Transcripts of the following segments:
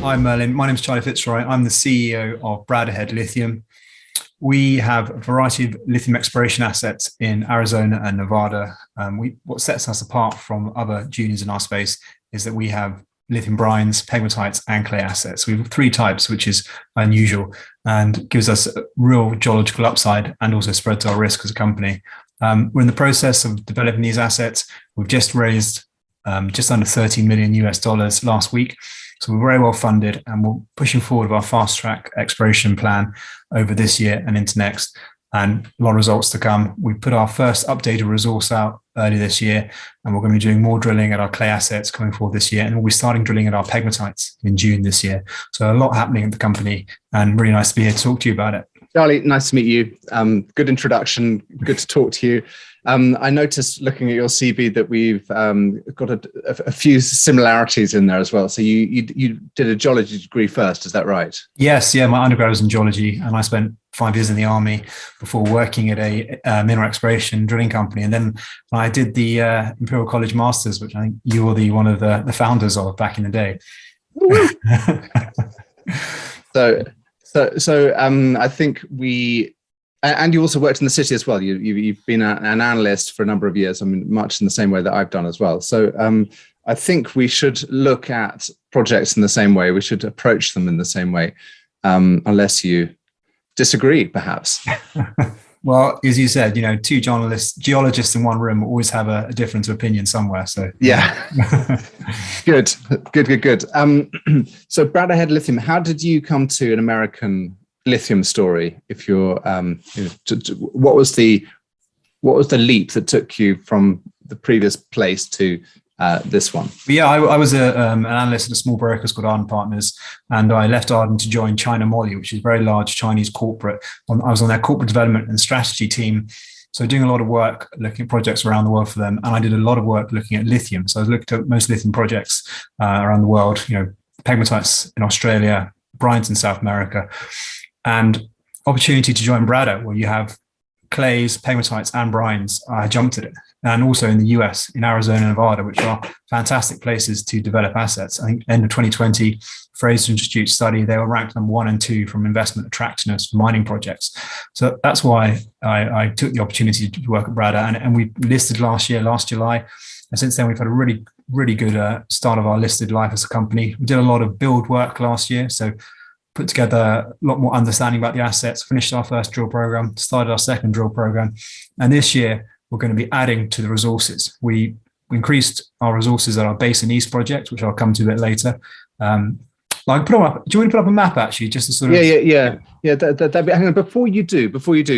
Hi, Merlin. My name is Charlie FitzRoy. I'm the CEO of Bradda Head Lithium. We have a variety of lithium exploration assets in Arizona and Nevada. What sets us apart from other juniors in our space is that we have lithium brines, pegmatites, and clay assets. We have three types, which is unusual and gives us a real geological upside and also spreads our risk as a company. We're in the process of developing these assets. We've just raised just under $30 million last week. So we're very well funded and we're pushing forward with our fast track exploration plan over this year and into next, and a lot of results to come. We put our first updated resource out early this year, and we're going to be doing more drilling at our clay assets coming forward this year, and we'll be starting drilling at our pegmatites in June this year. So a lot happening at the company, and really nice to be here to talk to you about it. Charlie, nice to meet you. Good introduction. Good to talk to you. I noticed looking at your CV that we've got a few similarities in there as well. So you did a geology degree first, is that right? Yes, yeah. My undergrad was in geology, and I spent 5 years in the army before working at a mineral exploration drilling company. And then I did the Imperial College Masters, which I think you were one of the founders of back in the day. So I think and you also worked in the city as well. You've been an analyst for a number of years. I mean, much in the same way that I've done as well. So I think we should look at projects in the same way. We should approach them in the same way, unless you disagree, perhaps. Well, as you said, two geologists in one room always have a difference of opinion somewhere. So yeah, good. So Bradda Head Lithium, how did you come to an American lithium story? If you're, what was the leap that took you from the previous place to this one? Yeah, I was an analyst at a small broker called Arden Partners, and I left Arden to join China Moly, which is a very large Chinese corporate. I was on their corporate development and strategy team, so doing a lot of work looking at projects around the world for them, and I did a lot of work looking at lithium. So I looked at most lithium projects around the world, pegmatites in Australia, brines in South America, and opportunity to join Bradda, where you have clays, pegmatites, and brines. I jumped at it. And also in the US, in Arizona and Nevada, which are fantastic places to develop assets. I think end of 2020, Fraser Institute study, they were ranked number 1 and 2 from investment attractiveness for mining projects. So that's why I took the opportunity to work at Bradda, and we listed last July. And since then, we've had a really, really good start of our listed life as a company. We did a lot of build work last year. So put together a lot more understanding about the assets, finished our first drill program, started our second drill program. And this year, we're going to be adding to the resources. We increased our resources at our Basin East project, which I'll come to a bit later. Put them up. Do you want to put up a map actually, just to sort of? Yeah. Hang on, before you do,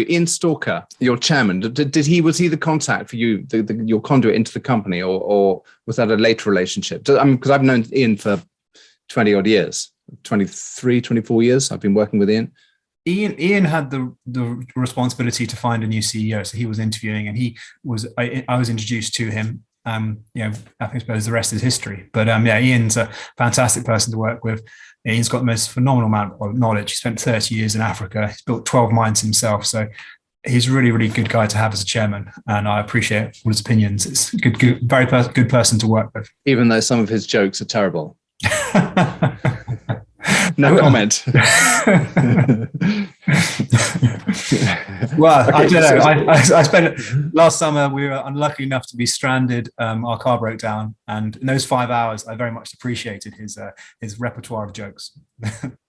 Ian Stalker, your chairman, was he the contact for you, your conduit into the company, or was that a later relationship? Because I've known Ian for 20 odd years, 23, 24 years. I've been working with Ian. Ian had the responsibility to find a new CEO, so he was interviewing, and I was introduced to him. I suppose the rest is history. But Ian's a fantastic person to work with. Ian's got the most phenomenal amount of knowledge. He spent 30 years in Africa. He's built 12 mines himself, so he's a really, really good guy to have as a chairman, and I appreciate all his opinions. It's a very good person to work with. Even though some of his jokes are terrible. No comment. Well, okay, I don't know. I spent last summer. We were unlucky enough to be stranded. Our car broke down, and in those 5 hours, I very much appreciated his repertoire of jokes.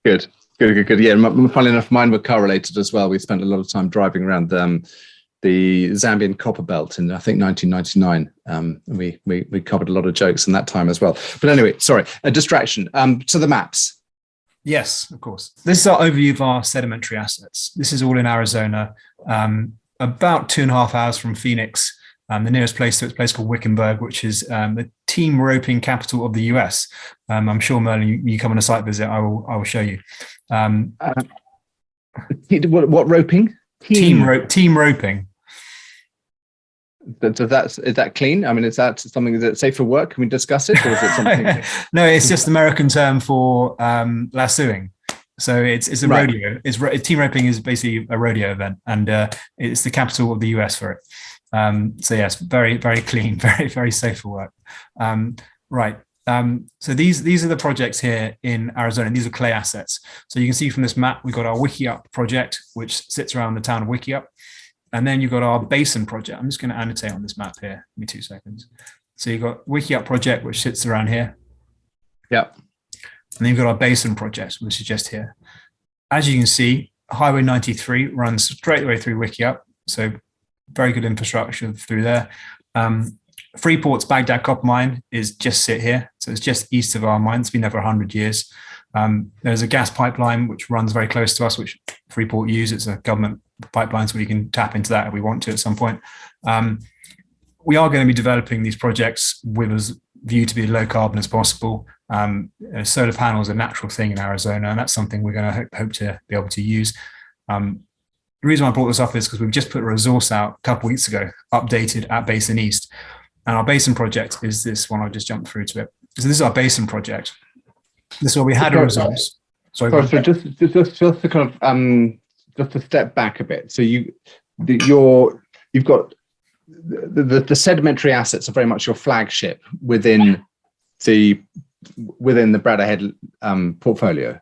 Good. Yeah, funnily enough, mine were car related as well. We spent a lot of time driving around the Zambian copper belt in, I think, 1999. We covered a lot of jokes in that time as well. But anyway, sorry, a distraction. To the maps. Yes, of course. This is our overview of our sedimentary assets. This is all in Arizona, about 2.5 hours from Phoenix. The nearest place to it's a place called Wickenburg, which is the team roping capital of the US. I'm sure, Merlin, you come on a site visit, I will show you. What roping? Team roping. Is that clean? I mean, is that something that's safe for work? Can we discuss it, or is it something? No, it's just American term for lassoing. So it's a rodeo. Team roping is basically a rodeo event, and it's the capital of the US for it. So yes, very, very clean, very, very safe for work. Right. So these are the projects here in Arizona. These are clay assets. So you can see from this map, we've got our Wickiup project, which sits around the town of Wickiup. And then you've got our Basin project. I'm just going to annotate on this map here. Give me 2 seconds. So you've got Wickiup project, which sits around here. Yep. And then you've got our Basin project, which is just here. As you can see, Highway 93 runs straight away through Wickiup. So very good infrastructure through there. Freeport's Baghdad copper mine is just sit here. So it's just east of our mine. It's been there for 100 years. There's a gas pipeline which runs very close to us, which Freeport use. It's a government pipeline, so we can tap into that if we want to at some point. We are going to be developing these projects with a view to be as low carbon as possible. Solar panels are a natural thing in Arizona, and that's something we're going to hope to be able to use. The reason I brought this up is because we've just put a resource out a couple of weeks ago, updated at Basin East. And our Basin project is this one. I'll just jump through to it. So this is our Basin project. This is where we had a resource. Sorry, so just to kind of just to step back a bit. So you've got the sedimentary assets are very much your flagship within the Bradda Head portfolio.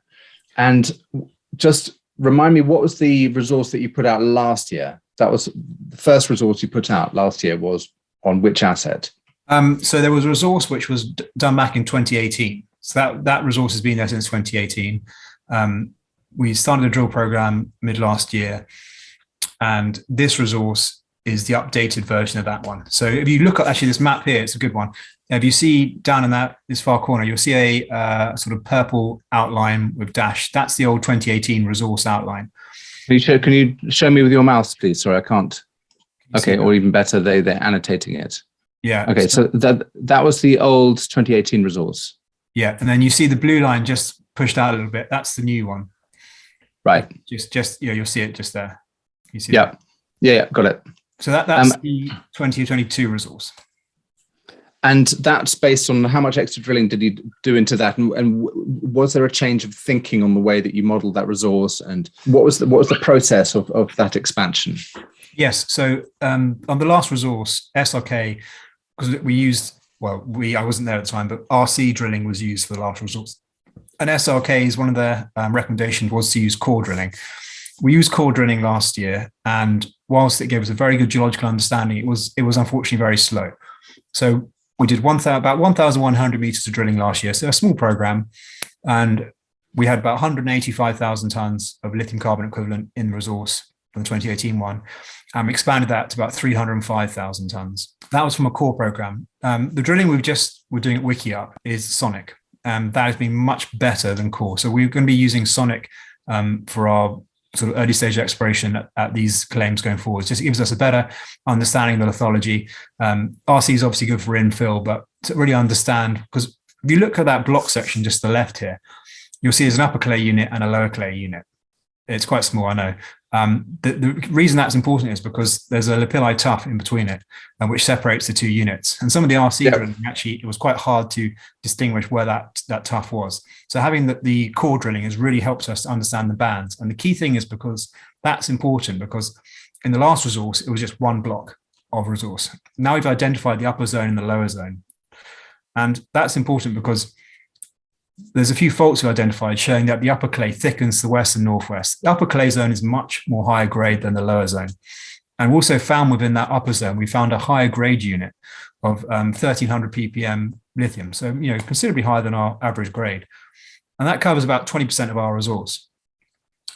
And just remind me, what was the resource that you put out last year? That was the first resource you put out last year was on which asset? So there was a resource which was done back in 2018. So that resource has been there since 2018. We started a drill program mid last year, and this resource is the updated version of that one. So if you look at actually this map here, it's a good one. If you see down in this far corner, you'll see a sort of purple outline with dash. That's the old 2018 resource outline. Can you show me with your mouse, please? Sorry, I can't. Okay, or even better, they're annotating it. Yeah. Okay, so that was the old 2018 resource. Yeah, and then you see the blue line just pushed out a little bit. That's the new one. Right. Just you'll see it just there. You see yeah. that? Yeah, got it. So that's the 2022 resource. And that's based on how much extra drilling did you do into that? And was there a change of thinking on the way that you modeled that resource? And what was the process of that expansion? Yes. So on the last resource, SRK, because we used, I wasn't there at the time, but RC drilling was used for the last resource. And SRK's one of their recommendations was to use core drilling. We used core drilling last year, and whilst it gave us a very good geological understanding, it was unfortunately very slow. So we did about 1,100 meters of drilling last year, so a small program, and we had about 185,000 tons of lithium carbonate equivalent in the resource from the 2018 one. We expanded that to about 305,000 tons. That was from a core program. The drilling we're doing at Wickiup is sonic. That has been much better than core. So we're going to be using sonic for our sort of early stage exploration at these claims going forward. Just gives us a better understanding of the lithology. RC is obviously good for infill, but to really understand, because if you look at that block section just to the left here, you'll see there's an upper clay unit and a lower clay unit. It's quite small, I know. The reason that's important is because there's a lapilli tuff in between it, which separates the two units. And some of the RC drilling, actually, it was quite hard to distinguish where that tuff was. So having the core drilling has really helped us to understand the bands. And the key thing is because that's important, because in the last resource, it was just one block of resource. Now we've identified the upper zone and the lower zone. And that's important because there's a few faults we identified showing that the upper clay thickens to the west and northwest. The upper clay zone is much more higher grade than the lower zone. And we also found within that upper zone, we found a higher grade unit of 1,300 ppm lithium. So, considerably higher than our average grade. And that covers about 20% of our resource.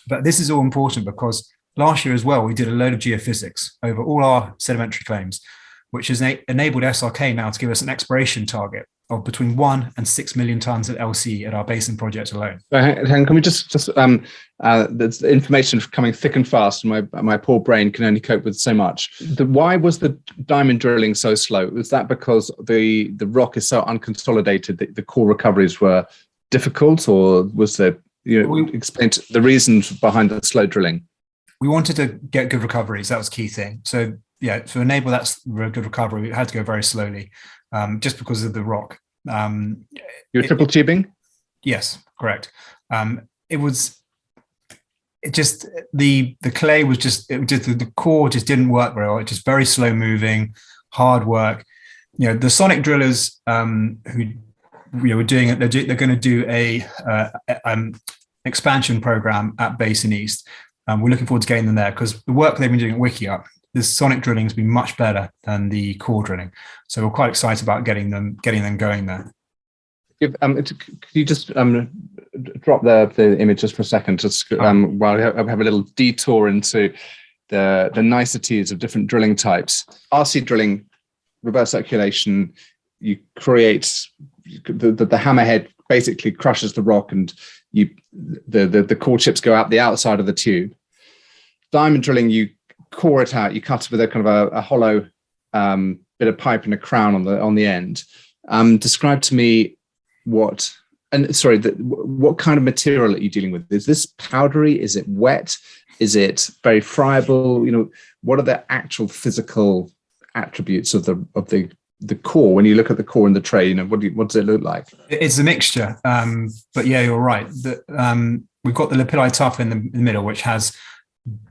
But this is all important because last year as well, we did a load of geophysics over all our sedimentary claims, which has enabled SRK now to give us an exploration target of between 1 and 6 million tons at LC at our Basin project alone. Can we just there's information coming thick and fast, and my poor brain can only cope with so much. Why was the diamond drilling so slow? Was that because the rock is so unconsolidated that the core recoveries were difficult, or was there, explain the reasons behind the slow drilling? We wanted to get good recoveries. That was a key thing. So to enable that good recovery, we had to go very slowly. Just because of the rock. You're triple tubing? Yes, correct. The clay was the core just didn't work very well. It's just very slow moving, hard work. The sonic drillers who we're doing it. They're going to do a expansion program at Basin East. We're looking forward to getting them there because the work they've been doing at Wickiup, the sonic drilling has been much better than the core drilling. So we're quite excited about getting them going there. Could you just drop the image just for a second, just while I have a little detour into the niceties of different drilling types. RC drilling, reverse circulation, you create the hammerhead basically crushes the rock, and the core chips go out the outside of the tube. Diamond drilling, you core it out, you cut it with a kind of a hollow bit of pipe and a crown on the end. Describe to me what kind of material are you dealing with? Is this powdery? Is it wet? Is it very friable? What are the actual physical attributes of the core when you look at the core in the tray? What does it look like? It's a mixture, but yeah, you're right. We've got the lapilli tuff in the middle, which has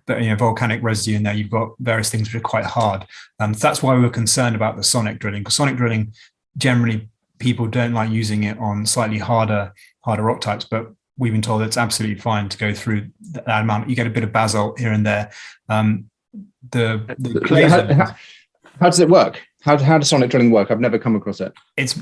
volcanic residue in there. You've got various things which are quite hard. That's why we were concerned about the sonic drilling, because sonic drilling generally people don't like using it on slightly harder rock types, but we've been told it's absolutely fine to go through that amount. You get a bit of basalt here and there. The clays. How does it work? How does sonic drilling work? I've never come across it. It's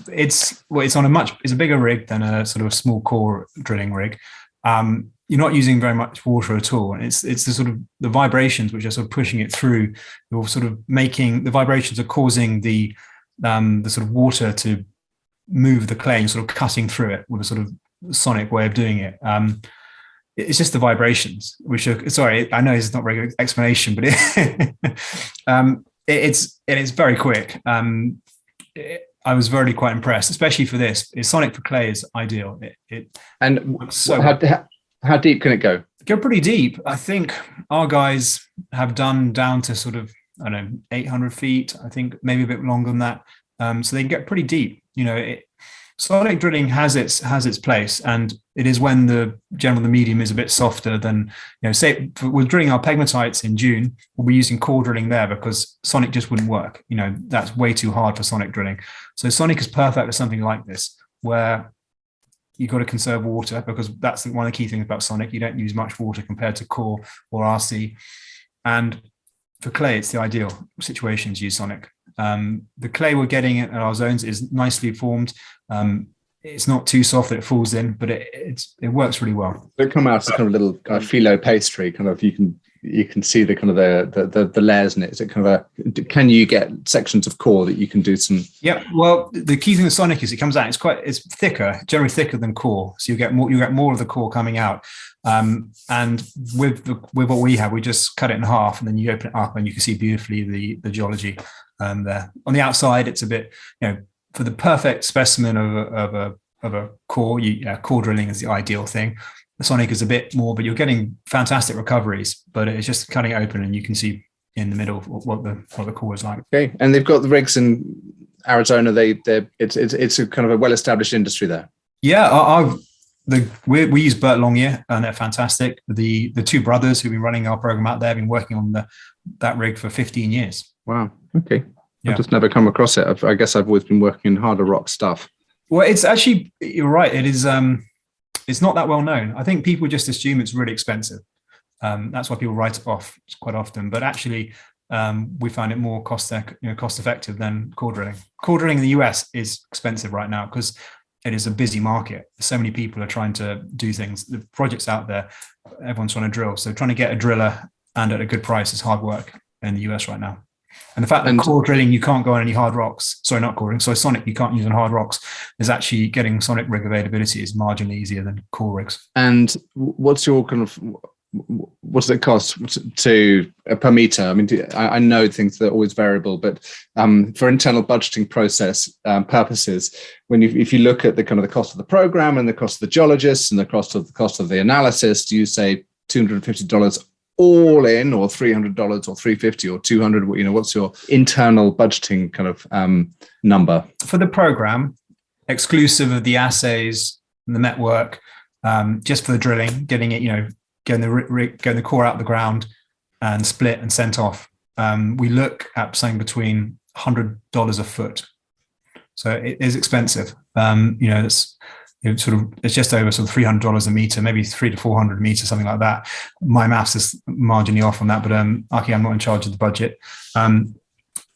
on it's a bigger rig than a sort of small core drilling rig. You're not using very much water at all. And it's the sort of the vibrations which are sort of pushing it through. You're sort of making the vibrations are causing the sort of water to move the clay and sort of cutting through it with a sort of sonic way of doing it. It's just the vibrations, which are, sorry, I know it's not a very good explanation, but it's very quick. I was very quite impressed, especially for this. Sonic for clay is ideal. How deep can it go? Go pretty deep. I think our guys have done down to sort of, 800 feet. I think maybe a bit longer than that. So they can get pretty deep. Sonic drilling has its place, and it is when the medium is a bit softer than, say we're drilling our pegmatites in June, we'll be using core drilling there because sonic just wouldn't work. That's way too hard for sonic drilling. So sonic is perfect for something like this, where you've got to conserve water, because that's one of the key things about sonic. You don't use much water compared to core or RC. And for clay, it's the ideal situation to use sonic. The clay we're getting at our zones is nicely formed. It's not too soft that it falls in, but it works really well. They come out as kind of a little kind of phyllo pastry. Kind of you can see the kind of the layers in it. Is it kind of can you get sections of core that you can do some? Yeah. Well, the key thing with sonic is it comes out. It's thicker, generally thicker than core. So you get more of the core coming out. And with what we have, we just cut it in half, and then you open it up, and you can see beautifully the geology there. On the outside, it's a bit, for the perfect specimen of a core, core drilling is the ideal thing. The sonic is a bit more, but you're getting fantastic recoveries. But it's just cutting it open, and you can see in the middle what the core is like. Okay, and they've got the rigs in Arizona. It's a kind of a well-established industry there. Yeah, we use Burt Longyear, and they're fantastic. The two brothers who've been running our program out there have been working on that rig for 15 years. Wow. Okay. Yeah. I've just never come across it. I guess I've always been working in harder rock stuff. Well, it's actually, you're right. It is. It's not that well known. I think people just assume it's really expensive. That's why people write it off quite often. But actually, we find it more cost effective than core drilling. Core drilling in the US is expensive right now because it is a busy market. So many people are trying to do things. The projects out there, everyone's trying to drill. So trying to get a driller and at a good price is hard work in the US right now. And the fact that core drilling, you can't go on any hard rocks. Sorry, not core drilling. So sonic, you can't use on hard rocks. Is actually getting sonic rig availability is marginally easier than core rigs. And what's your what's it cost to per meter? I mean, I know things that are always variable, but for internal budgeting process purposes, if you look at the kind of the cost of the program and the cost of the geologists and the cost of the analysis, do you say $250 all in, or $300 or $350 or $200? What's your internal budgeting kind of number for the program, exclusive of the assays and the network, just for the drilling, getting it, getting the core out of the ground and split and sent off? We look at something between $100 a foot So it is expensive. It's just over sort of $300 a meter, maybe $300 to $400 a meter, something like that. My maths is marginally off on that, but luckily I'm not in charge of the budget.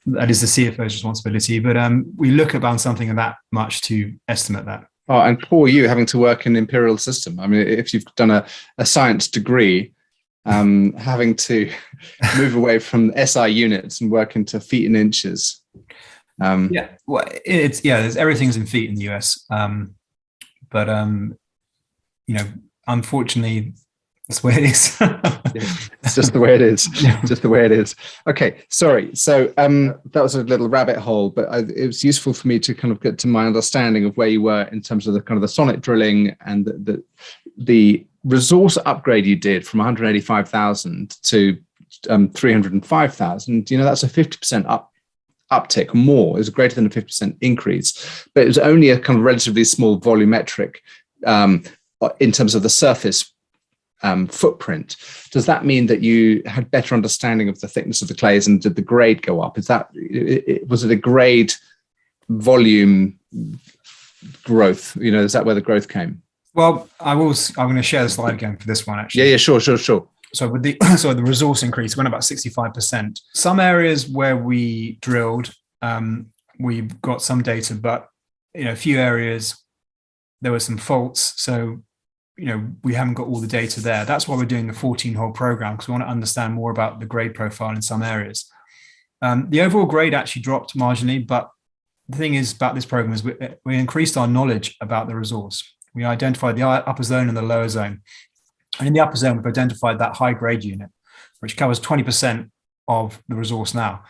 That is the CFO's responsibility, but we look about something of that much to estimate that. Oh, and poor you having to work in imperial system. I mean, if you've done a science degree, having to move away from SI units and work into feet and inches. Everything's in feet in the US. But unfortunately, that's the way it is. It's just the way it is. Just the way it is. Okay, sorry. So that was a little rabbit hole, but it was useful for me to kind of get to my understanding of where you were in terms of the kind of the sonic drilling and the resource upgrade you did from 185,000 to 305,000. That's a 50% uptick more. It was greater than a 50% increase, but it was only a kind of relatively small volumetric in terms of the surface footprint. Does that mean that you had better understanding of the thickness of the clays, and did the grade go up? Was it a grade volume growth? Is that where the growth came? Well, I'm going to share the slide again for this one, actually. Yeah, sure. So with the resource increase went about 65%. Some areas where we drilled, we've got some data, but a few areas there were some faults. So we haven't got all the data there. That's why we're doing the 14-hole program, because we want to understand more about the grade profile in some areas. The overall grade actually dropped marginally, but the thing is about this program is we increased our knowledge about the resource. We identified the upper zone and the lower zone. And in the upper zone, we've identified that high-grade unit, which covers 20% of the resource now.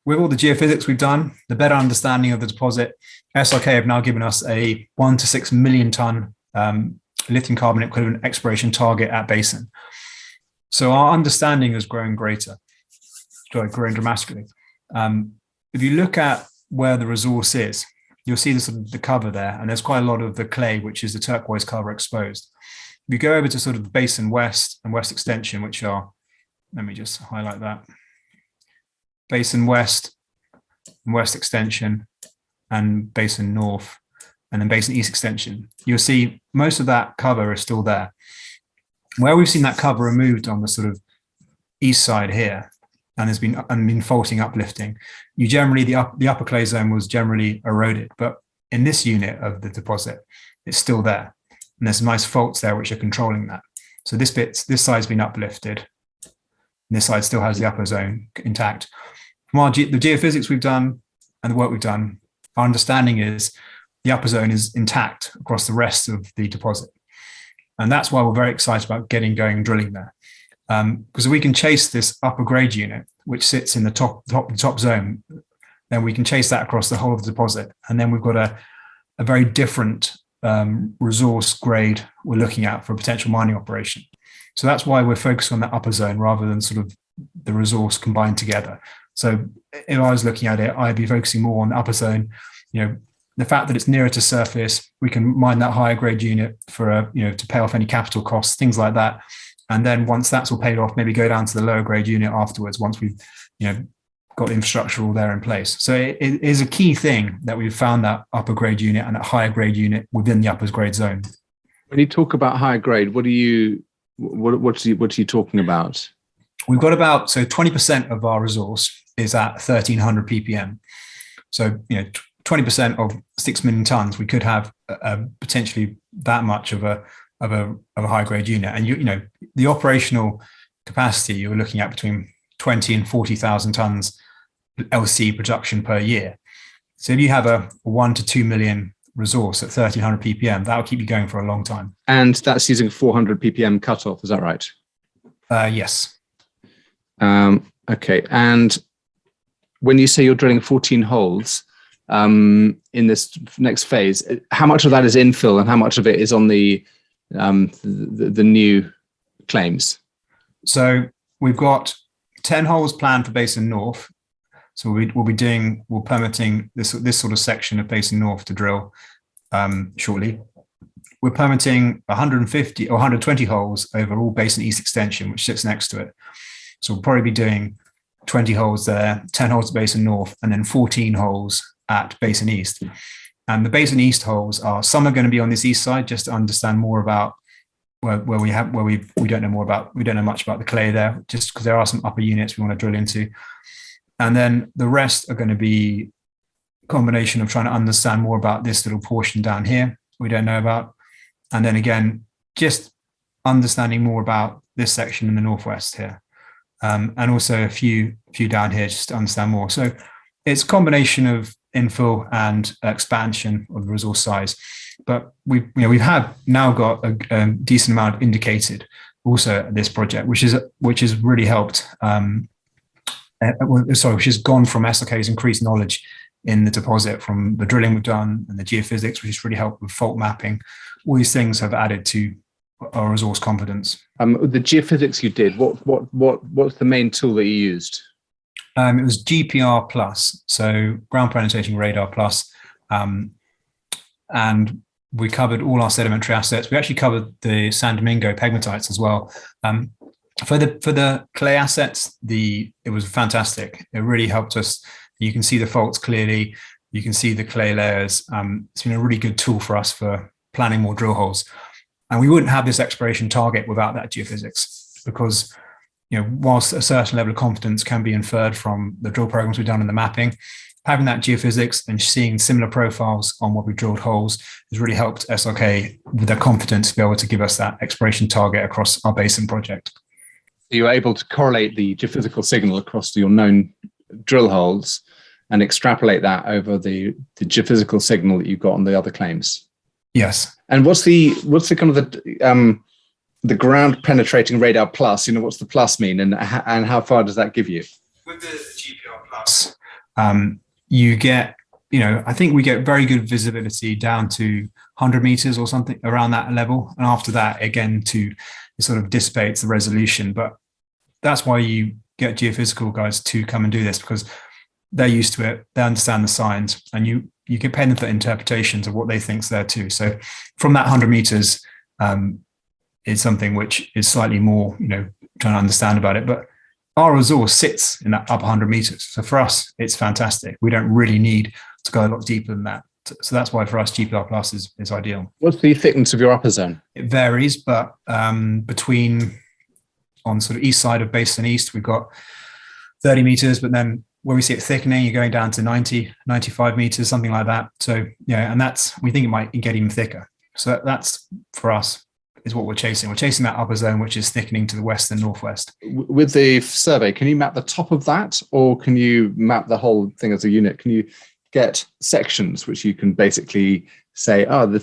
With all the geophysics we've done, the better understanding of the deposit, SRK have now given us a 1 to 6 million ton lithium carbonate equivalent exploration target at Basin. So our understanding is growing dramatically. If you look at where the resource is, you'll see the cover there, and there's quite a lot of the clay, which is the turquoise cover exposed. If you go over to sort of the Basin West and West Extension, which are, let me just highlight that, Basin West and West Extension and Basin North, and then Basin East Extension, you'll see most of that cover is still there. Where we've seen that cover removed on the sort of east side here, and there's been faulting, uplifting, the upper clay zone was generally eroded, but in this unit of the deposit, it's still there. And there's some nice faults there which are controlling that. So this side's been uplifted, and this side still has the upper zone intact. From the geophysics we've done and the work we've done, our understanding is the upper zone is intact across the rest of the deposit. And that's why we're very excited about getting going and drilling there. Because if we can chase this upper grade unit, which sits in the top zone, then we can chase that across the whole of the deposit. And then we've got a very different resource grade we're looking at for a potential mining operation. So that's why we're focused on that upper zone rather than sort of the resource combined together. So if I was looking at it, I'd be focusing more on the upper zone. The fact that it's nearer to surface, we can mine that higher grade unit for to pay off any capital costs, things like that. And then once that's all paid off, maybe go down to the lower grade unit afterwards once we've got the infrastructure all there in place. So it is a key thing that we've found that upper grade unit and that higher grade unit within the upper grade zone. When you talk about higher grade, what are you talking about? We've got about 20% of our resource is at 1300 ppm. So 20% of 6 million tons, we could have potentially that much of a high grade unit. And the operational capacity you're looking at between 20 and 40,000 tons LC production per year. So if you have a 1 to 2 million resource at 1300 ppm, that'll keep you going for a long time. And that's using 400 ppm cutoff, is that right? Yes. Okay. And when you say you're drilling 14 holes in this next phase, how much of that is infill and how much of it is on the new claims? So we've got 10 holes planned for Basin North. So we're permitting this sort of section of Basin North to drill shortly. We're permitting 150 or 120 holes over all Basin East Extension, which sits next to it. So we'll probably be doing 20 holes there, 10 holes at Basin North, and then 14 holes at Basin East. And the Basin East holes are, some are going to be on this east side, just to understand more about where we don't know much about the clay there, just because there are some upper units we want to drill into. And then the rest are going to be a combination of trying to understand more about this little portion down here we don't know about. And then again, just understanding more about this section in the northwest here. And also a few down here just to understand more. So it's a combination of infill and expansion of the resource size. But we've now got a decent amount indicated also at this project, which has really helped. Which has gone from SLK's increased knowledge in the deposit from the drilling we've done and the geophysics, which has really helped with fault mapping. All these things have added to our resource confidence. The geophysics you did, what's the main tool that you used? It was GPR plus, so ground penetrating radar plus, and we covered all our sedimentary assets. We actually covered the San Domingo pegmatites as well. For the clay assets, it was fantastic. It really helped us. You can see the faults clearly. You can see the clay layers. It's been a really good tool for us for planning more drill holes. And we wouldn't have this exploration target without that geophysics, because whilst a certain level of confidence can be inferred from the drill programs we've done in the mapping, having that geophysics and seeing similar profiles on what we drilled holes has really helped SLK with their confidence to be able to give us that exploration target across our basin project. You were able to correlate the geophysical signal across your known drill holes and extrapolate that over the geophysical signal that you got on the other claims. Yes. And what's the kind of the ground penetrating radar plus? What's the plus mean, and how far does that give you? With the GPR plus, you get, I think we get very good visibility down to 100 meters or something around that level, and after that, again, it sort of dissipates the resolution. But that's why you get geophysical guys to come and do this, because they're used to it, they understand the signs, and you can pay them for interpretations of what they think's there too. So from that 100 meters, is something which is slightly more, trying to understand about it. But our resource sits in that upper 100 meters. So for us, it's fantastic. We don't really need to go a lot deeper than that. So that's why for us, GPR plus is ideal. What's the thickness of your upper zone? It varies, but on sort of east side of Basin East, we've got 30 meters, but then where we see it thickening, you're going down to 90, 95 meters, something like that. So, and we think it might get even thicker. So that's, for us, is what we're chasing. We're chasing that upper zone, which is thickening to the west and northwest. With the survey, can you map the top of that, or can you map the whole thing as a unit? Can you get sections which you can basically say, have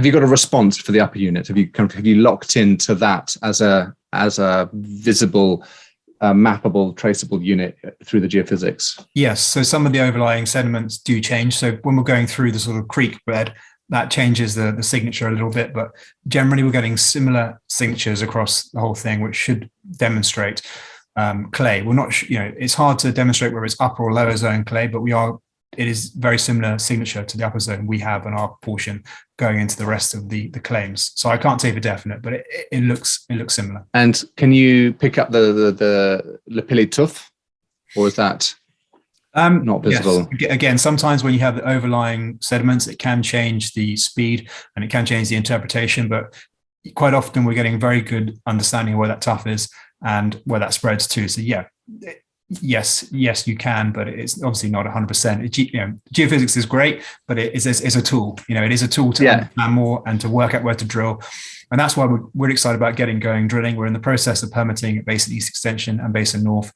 you got a response for the upper unit? Have you locked into that as a visible, mappable, traceable unit through the geophysics? Yes. So some of the overlying sediments do change. So when we're going through the sort of creek bed, that changes the signature a little bit, but generally we're getting similar signatures across the whole thing, which should demonstrate clay. We're not, it's hard to demonstrate whether it's upper or lower zone clay, but it is very similar signature to the upper zone we have in our portion going into the rest of the claims. So I can't say for definite, but it looks similar. And can you pick up the lapilli tooth, or is that not visible? Yes. Again, sometimes when you have the overlying sediments, it can change the speed and it can change the interpretation, but quite often we're getting very good understanding of where that tuff is and where that spreads to. So yes, you can, but it's obviously not 100%. Geophysics is great, but it's a tool. It is a tool to understand more and to work out where to drill. And that's why we're excited about getting going drilling. We're in the process of permitting at Basin East Extension and Basin North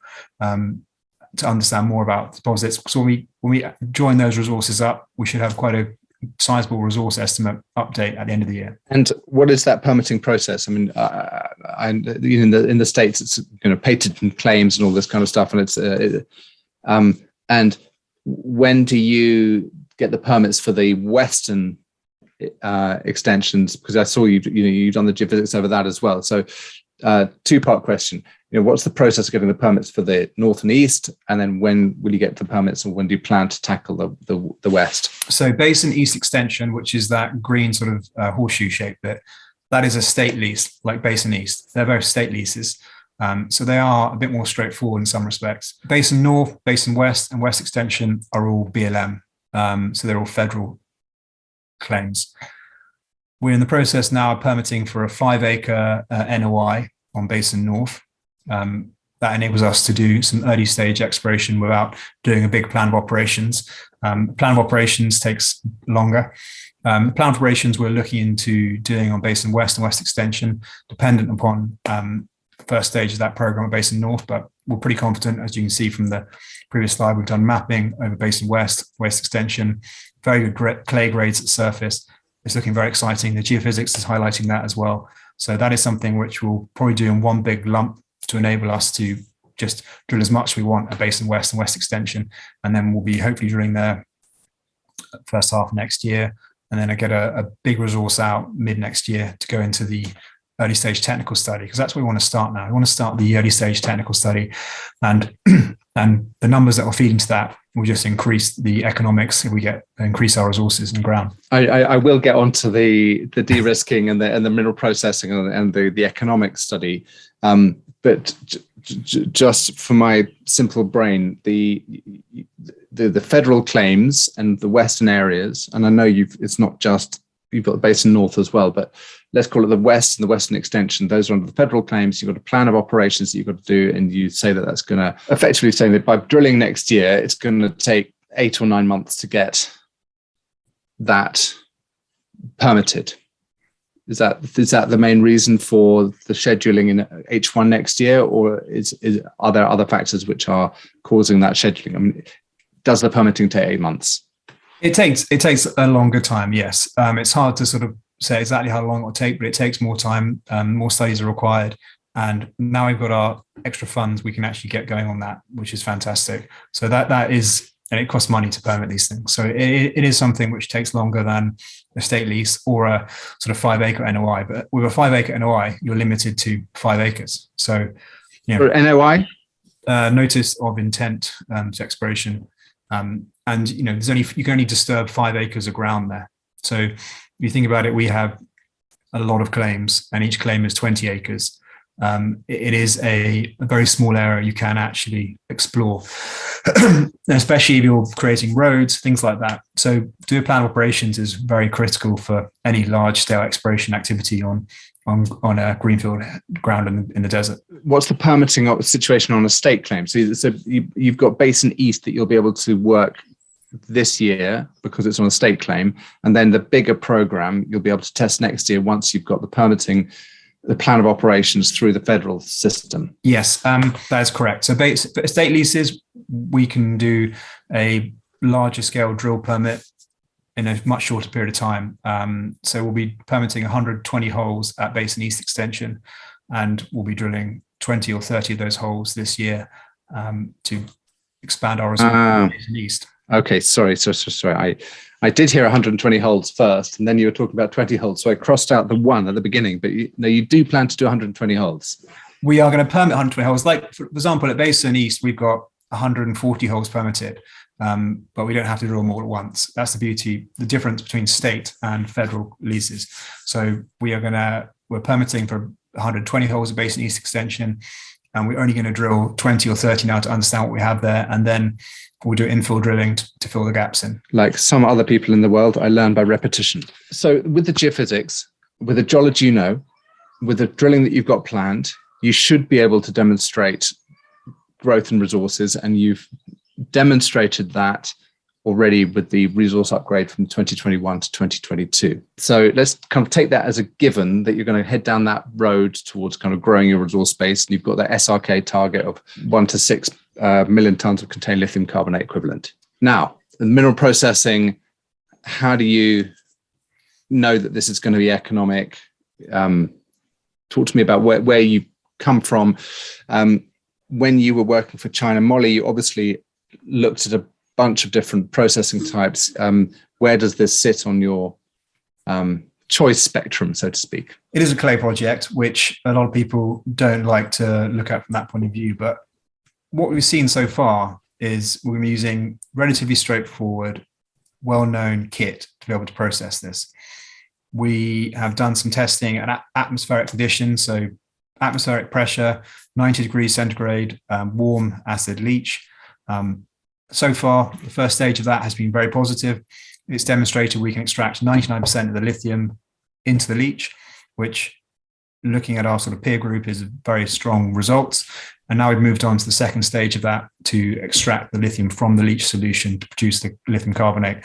to understand more about deposits. So when we join those resources up, we should have quite a sizable resource estimate update at the end of the year. And what is that permitting process? I mean, in the States, it's patent claims and all this kind of stuff, and it's and when do you get the permits for the western extensions? Because I saw you've done the geophysics over that as well. So, two-part question. What's the process of getting the permits for the north and east, and then when will you get the permits, or when do you plan to tackle the west? So Basin East Extension, which is that green sort of horseshoe shaped bit, that is a state lease, like Basin East. They're both state leases. So they are a bit more straightforward in some respects. Basin North, Basin West, and West Extension are all BLM. So they're all federal claims. We're in the process now of permitting for a 5-acre NOI on Basin North. That enables us to do some early stage exploration without doing a big plan of operations. Plan of operations takes longer. The plan of operations we're looking into doing on Basin West and West Extension, dependent upon first stage of that program at Basin North, but we're pretty confident, as you can see from the previous slide. We've done mapping over Basin West, West Extension, very good clay grades at surface. It's looking very exciting. The geophysics is highlighting that as well. So that is something which we'll probably do in one big lump to enable us to just drill as much as we want at Basin West and West Extension. And then we'll be hopefully drilling there first half next year. And then I get a big resource out mid next year to go into the early stage technical study, because that's what we want to start now. We want to start the early stage technical study, and the numbers that will feed into that will just increase the economics if we increase our resources in the ground. I will get onto the de-risking and the mineral processing and the economic study, but just for my simple brain, the federal claims and the western areas, and I know it's not just, you've got the Basin North as well, but let's call it the West and the Western Extension. Those are under the federal claims. You've got a plan of operations that you've got to do, and you say that that's going to effectively say that by drilling next year, it's going to take 8 or 9 months to get that permitted. Is that the main reason for the scheduling in H1 next year, or are there other factors which are causing that scheduling? I mean, does the permitting take 8 months? It takes a longer time, yes. It's hard to sort of say exactly how long it will take, but it takes more time. More studies are required. And now we've got our extra funds, we can actually get going on that, which is fantastic. So that is, and it costs money to permit these things. So it is something which takes longer than a state lease or a sort of 5-acre NOI. But with a 5-acre NOI, you're limited to 5 acres. So, for NOI? Notice of intent to exploration. And you can only disturb 5 acres of ground there. So if you think about it, we have a lot of claims, and each claim is 20 acres. It is a very small area you can actually explore, especially if you're creating roads, things like that. So do a plan of operations is very critical for any large scale exploration activity on a greenfield ground in the desert. What's the permitting situation on a state claim? So you've got Basin East that you'll be able to work this year because it's on a state claim, and then the bigger program you'll be able to test next year once you've got the permitting, the plan of operations through the federal system. Yes, that is correct. So state leases, we can do a larger scale drill permit in a much shorter period of time. So we'll be permitting 120 holes at Basin East Extension, and we'll be drilling 20 or 30 of those holes this year to expand our resources in Basin East. Okay, sorry. I did hear 120 holes first, and then you were talking about 20 holes. So I crossed out the one at the beginning, but you do plan to do 120 holes. We are going to permit 120 holes. Like, for example, at Basin East, we've got 140 holes permitted, but we don't have to drill them all at once. That's the beauty, the difference between state and federal leases. So we're permitting for 120 holes at Basin East Extension, and we're only going to drill 20 or 30 now to understand what we have there, and then we'll do infill drilling to fill the gaps in. Like some other people in the world, I learn by repetition. So with the geophysics, with the geology with the drilling that you've got planned, you should be able to demonstrate growth in resources, and you've demonstrated that already with the resource upgrade from 2021 to 2022. So let's kind of take that as a given that you're going to head down that road towards kind of growing your resource base, and you've got that SRK target of 1 to 6 million tons of contained lithium carbonate equivalent. Now, the mineral processing, how do you know that this is going to be economic? Talk to me about where you come from. When you were working for China Moly, you obviously looked at a bunch of different processing types. Where does this sit on your choice spectrum, so to speak? It is a clay project, which a lot of people don't like to look at from that point of view. But what we've seen so far is we're using relatively straightforward, well-known kit to be able to process this. We have done some testing at atmospheric conditions, so atmospheric pressure, 90 degrees centigrade, warm acid leach. So far, the first stage of that has been very positive. It's demonstrated we can extract 99% of the lithium into the leach, which, looking at our sort of peer group, is very strong results. And now we've moved on to the second stage of that to extract the lithium from the leach solution to produce the lithium carbonate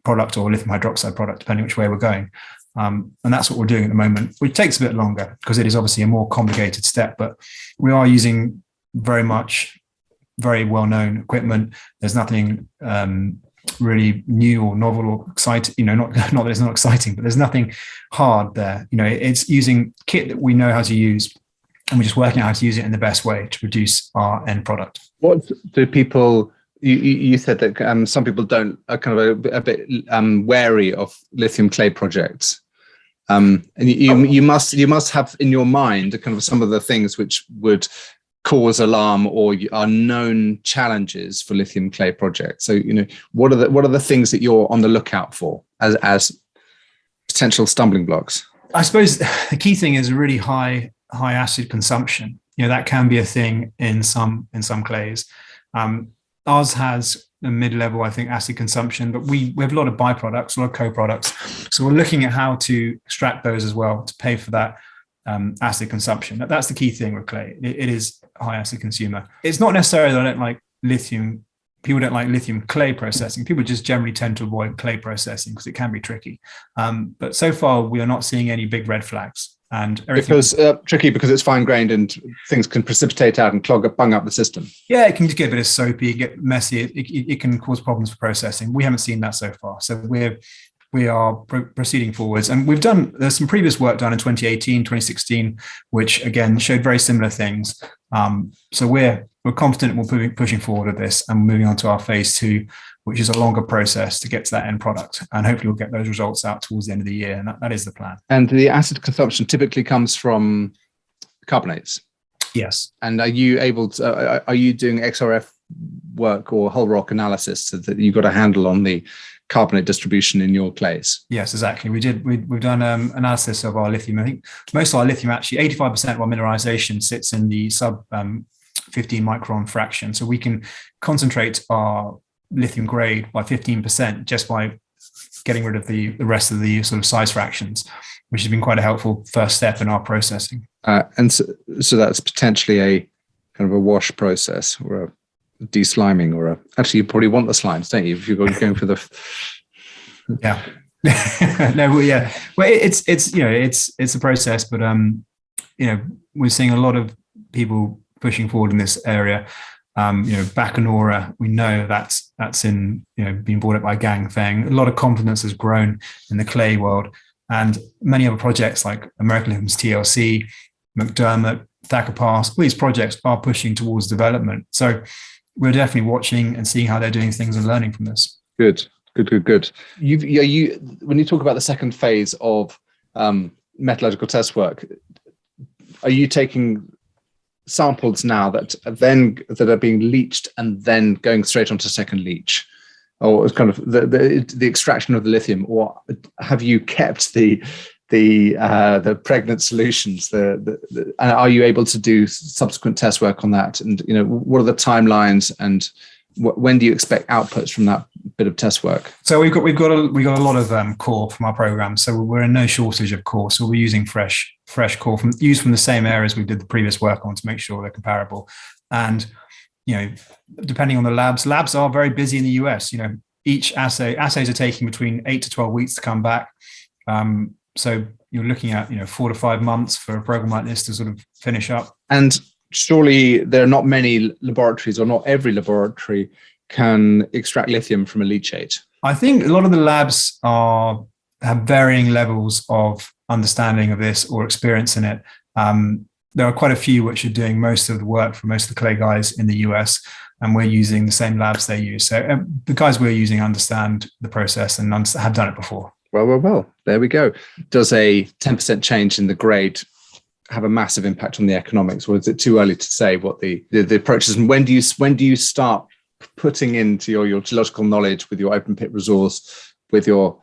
product or lithium hydroxide product, depending which way we're going. And that's what we're doing at the moment, which takes a bit longer because it is obviously a more complicated step, but we are using very well-known equipment. There's nothing really new or novel or exciting, not that it's not exciting, but there's nothing hard there. It's using kit that we know how to use, and we're just working out how to use it in the best way to produce our end product. What do people, you said that some people are kind of a bit wary of lithium clay projects. And you must have in your mind kind of some of the things which would cause alarm or are known challenges for lithium clay projects. So, what are the things that you're on the lookout for as potential stumbling blocks? I suppose the key thing is a really high acid consumption. That can be a thing in some clays. Ours has a mid-level, I think, acid consumption, but we have a lot of byproducts, a lot of co-products. So we're looking at how to extract those as well to pay for that acid consumption. That's the key thing with clay. It is a high acid consumer. It's not necessarily that I don't like lithium. People don't like lithium clay processing. People just generally tend to avoid clay processing because it can be tricky. But so far, we are not seeing any big red flags. And tricky because it's fine grained and things can precipitate out and bung up the system. Yeah, it can just get a bit of soapy, get messy. It can cause problems for processing. We haven't seen that so far. So we are proceeding forwards. And there's some previous work done in 2018, 2016, which again showed very similar things. So we're confident we're pushing forward with this and moving on to our phase 2, which is a longer process to get to that end product. And hopefully we'll get those results out towards the end of the year. And that is the plan. And the acid consumption typically comes from carbonates? Yes. And are you doing XRF work or whole rock analysis so that you've got a handle on the carbonate distribution in your clays? Yes, exactly. We've done analysis of our lithium. I think most of our lithium, actually 85% of our mineralization sits in the sub 15 micron fraction. So we can concentrate our lithium grade by 15% just by getting rid of the rest of the sort of size fractions, which has been quite a helpful first step in our processing. And so that's potentially a kind of a wash process or a de-sliming actually you probably want the slimes, don't you, if you're going for the yeah. No, well, yeah, well, it's a process, but we're seeing a lot of people pushing forward in this area. Bacanora, we know that's in being brought up by Ganfeng. A lot of confidence has grown in the clay world, and many other projects like American Lithium's TLC, McDermott, Thacker Pass, all these projects are pushing towards development. So we're definitely watching and seeing how they're doing things and learning from this. Good. You when you talk about the second phase of metallurgical test work, are you taking samples now that are being leached and then going straight onto second leach, or kind of the extraction of the lithium, or have you kept the pregnant solutions? Are you able to do subsequent test work on that? And what are the timelines, and when do you expect outputs from that bit of test work? So we've got a lot of core from our program, so we're in no shortage of core. So we're using fresh core from the same areas we did the previous work on to make sure they're comparable. And depending on the labs are very busy in the US. Each assays are taking between 8 to 12 weeks to come back. So you're looking at 4 to 5 months for a program like this to sort of finish up. And surely there are not many laboratories, or not every laboratory can extract lithium from a leachate. I think a lot of the labs have varying levels of understanding of this or experience in it. There are quite a few which are doing most of the work for most of the clay guys in the US, and we're using the same labs they use. So the guys we're using understand the process and have done it before. Well, there we go. Does a 10% change in the grade have a massive impact on the economics, or is it too early to say what the approach is? And when do you start putting into your geological knowledge with your open pit resource, with your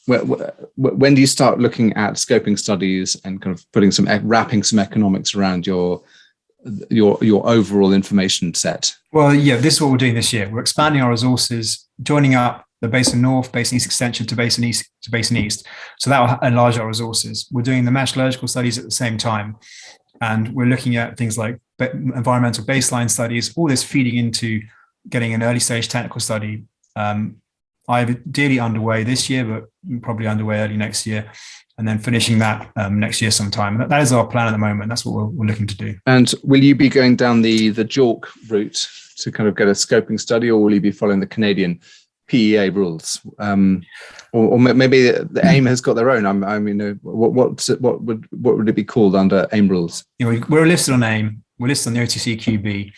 when do you start looking at scoping studies and kind of wrapping some economics around your overall information set? Well, yeah, this is what we're doing this year. We're expanding our resources, joining up the Basin North, Basin East extension to Basin East to Basin East. So that will enlarge our resources. We're doing the metallurgical studies at the same time. And we're looking at things like environmental baseline studies, all this feeding into getting an early stage technical study, ideally underway this year, but probably underway early next year, and then finishing that next year sometime. That is our plan at the moment. That's what we're looking to do. And will you be going down the JORC route to kind of get a scoping study, or will you be following the Canadian PEA rules? Or maybe the AIM has got their own. I mean, what would it be called under AIM rules? We're listed on AIM. We're listed on the OTC QB.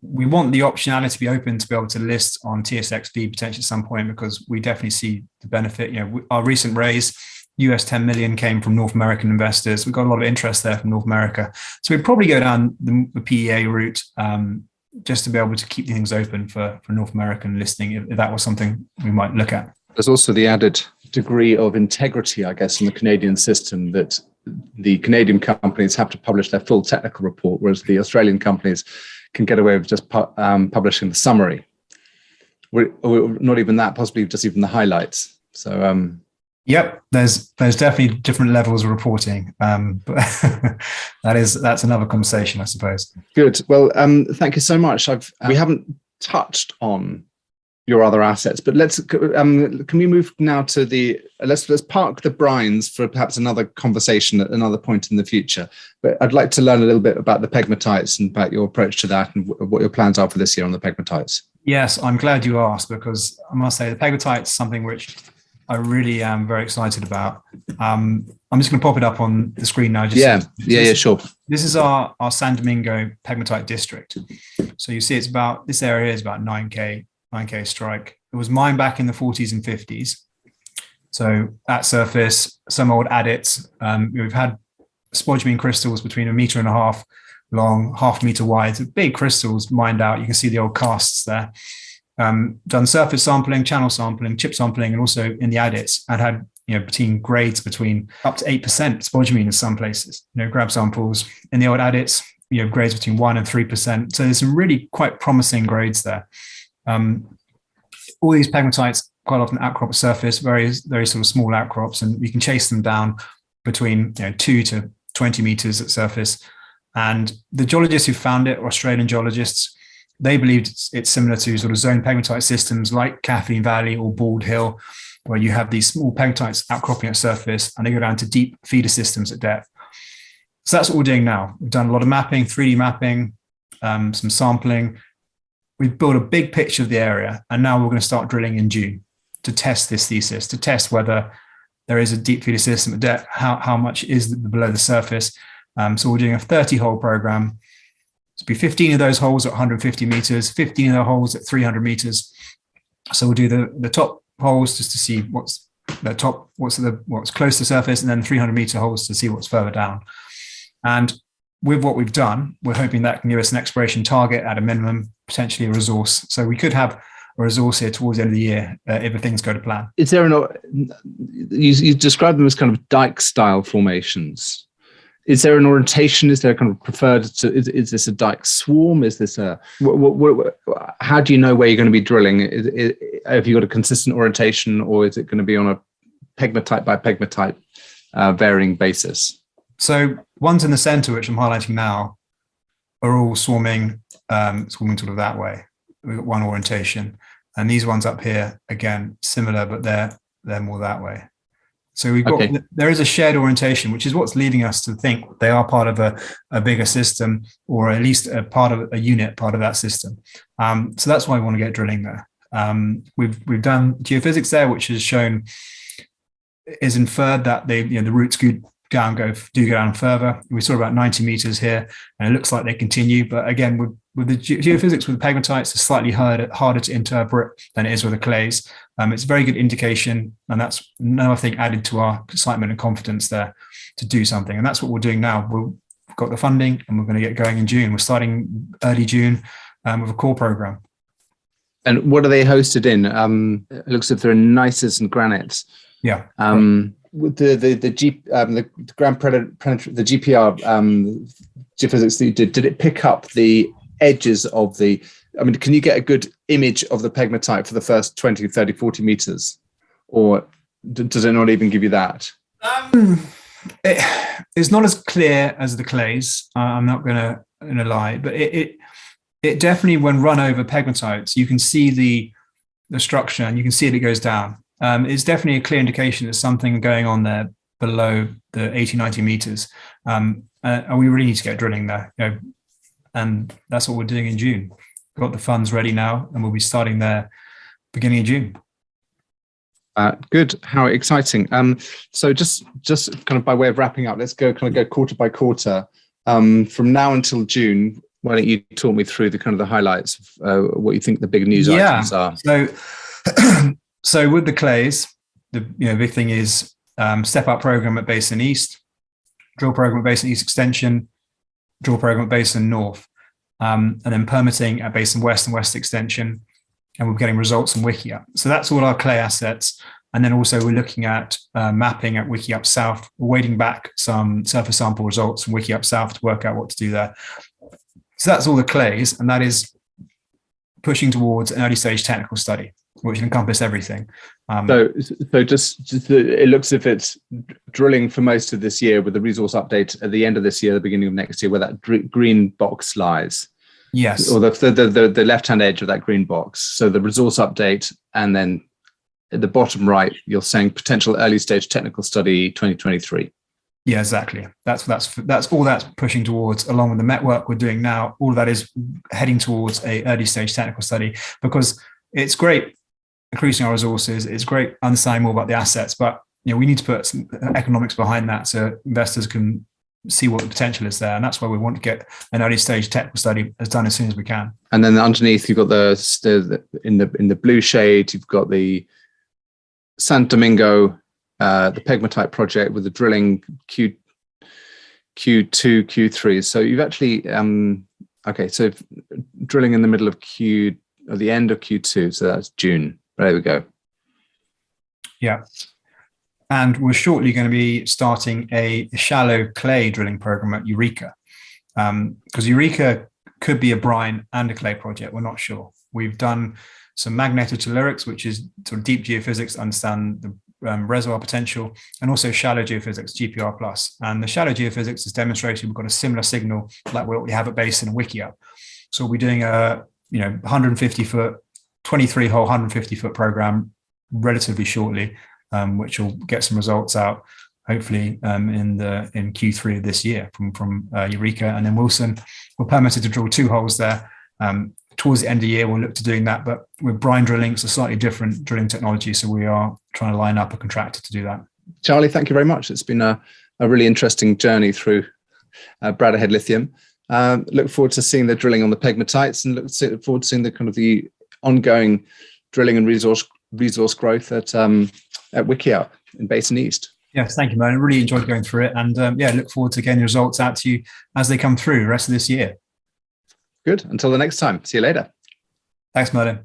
We want the optionality to be open to be able to list on TSXV potentially at some point, because we definitely see the benefit. Our recent raise, US 10 million, came from North American investors. We've got a lot of interest there from North America. So we'd probably go down the PEA route just to be able to keep things open for North American listing, if that was something we might look at. There's also the added degree of integrity, I guess, in the Canadian system, that the Canadian companies have to publish their full technical report, whereas the Australian companies can get away with just publishing the summary. Or not even that, possibly just even the highlights. So, yep, there's definitely different levels of reporting, but that's another conversation, I suppose. Good. Well, thank you so much. We haven't touched on your other assets, but can we move now to let's park the brines for perhaps another conversation at another point in the future. But I'd like to learn a little bit about the pegmatites and about your approach to that, and what your plans are for this year on the pegmatites. Yes, I'm glad you asked, because I must say the pegmatite is something which I really am very excited about. I'm just going to pop it up on the screen now. Sure. This is our San Domingo pegmatite district. So you see this area is about 9K strike. It was mined back in the 40s and 50s. So at surface, some old adits. We've had spodumene crystals between 1.5 meters long, 0.5 meter wide, big crystals mined out. You can see the old casts there. Done surface sampling, channel sampling, chip sampling, and also in the adits, and had between grades between up to 8% spodumene in some places. Grab samples in the old adits, grades between 1% and 3%. So there's some really quite promising grades there. All these pegmatites quite often outcrop surface, very very sort of small outcrops, and we can chase them down between 2 to 20 meters at surface. And the geologists who found it, Australian geologists, they believed it's similar to sort of zone pegmatite systems like Kathleen Valley or Bald Hill, where you have these small pegmatites outcropping at surface and they go down to deep feeder systems at depth. So that's what we're doing now. We've done a lot of mapping, 3D mapping, some sampling. We've built a big picture of the area, and now we're going to start drilling in June to test this thesis, to test whether there is a deep feeder system at depth, how much is below the surface. So we're doing a 30-hole program. It'll be 15 of those holes at 150 meters, 15 of the holes at 300 meters. So we'll do the top holes just to see what's close to surface, and then 300-meter holes to see what's further down. And with what we've done, we're hoping that can give us an exploration target at a minimum, potentially a resource. So we could have a resource here towards the end of the year if things go to plan. Is there you describe them as kind of dike-style formations? Is there an orientation? Is there a kind of preferred? Is this a dike swarm? Is this how do you know where you're going to be drilling? Have you got a consistent orientation, or is it going to be on a pegmatite by pegmatite varying basis? So ones in the center, which I'm highlighting now, are all swarming sort of that way. We've got one orientation, and these ones up here, again, similar, but they're more that way. So we've got there is a shared orientation, which is what's leading us to think they are part of a bigger system, or at least a part of a unit, part of that system. So that's why we want to get drilling there. We've done geophysics there, which has inferred that the roots do go down further. We saw about 90 meters here, and it looks like they continue. But again, with the geophysics with the pegmatites, it's slightly harder to interpret than it is with the clays. It's a very good indication, and that's another thing added to our excitement and confidence there to do something. And that's what we're doing now. We've got the funding, and we're going to get going in June. We're starting early June with a core program. And what are they hosted in? It looks like they're in gneisses and granites. Yeah. With the GPR geophysics that you did it pick up the edges of the? I mean, can you get a good image of the pegmatite for the first 20, 30, 40 meters, or does it not even give you that? It's not as clear as the clays. I'm not going to lie, but it definitely, when run over pegmatites, you can see the structure and you can see it goes down. It's definitely a clear indication there's something going on there below the 80, 90 meters. And we really need to get drilling there. And that's what we're doing in June. We've got the funds ready now, and we'll be starting there beginning of June. Good. How exciting. So just kind of by way of wrapping up, let's go quarter by quarter. From now until June, why don't you talk me through the kind of the highlights of what you think the big news items are? So with the clays, the big thing is step up program at Basin East, drill program at Basin East Extension, drill program at Basin North, and then permitting at Basin West and West Extension, and we're getting results on Wiki-Up. So that's all our clay assets. And then also we're looking at mapping at Wiki-Up South. We're waiting back some surface sample results from Wiki-Up South to work out what to do there. So that's all the clays, and that is pushing towards an early stage technical study, which encompass everything. So just it looks as if it's drilling for most of this year with the resource update at the end of this year, the beginning of next year, where that green box lies. Yes. Or the left-hand edge of that green box. So the resource update, and then at the bottom right, you're saying potential early stage technical study 2023. Yeah, exactly. That's all that's pushing towards, along with the network we're doing now. All of that is heading towards a early stage technical study, because it's great increasing our resources. It's great understanding more about the assets, but we need to put some economics behind that so investors can see what the potential is there, and that's why we want to get an early stage technical study as done as soon as we can. And then underneath, you've got the in the blue shade, you've got the San Domingo, the pegmatite project with the drilling Q2, Q3. So you've actually so drilling in the middle of the end of Q2, so that's June. There we go. Yeah. And we're shortly going to be starting a shallow clay drilling program at Eureka, because Eureka could be a brine and a clay project. We're not sure. We've done some magnetotellurics, which is sort of deep geophysics to understand the reservoir potential, and also shallow geophysics, GPR plus. And the shallow geophysics has demonstrated we've got a similar signal like what we have at Basin and Wiki-Up. So we'll be doing a 150-foot, 23-hole, 150-foot program relatively shortly, which will get some results out hopefully in Q3 of this year from Eureka. And then Wilson, we're permitted to drill 2 holes there. Towards the end of the year, we'll look to doing that, but with brine drilling, it's a slightly different drilling technology. So we are trying to line up a contractor to do that. Charlie, thank you very much. It's been a really interesting journey through Bradda Head Lithium. Look forward to seeing the drilling on the pegmatites, and look forward to seeing the kind of the ongoing drilling and resource growth at Wiki-Up in Basin East. Yes, thank you, man. I really enjoyed going through it, and look forward to getting the results out to you as they come through the rest of this year. Good. Until the next time. See you later. Thanks, Merlin.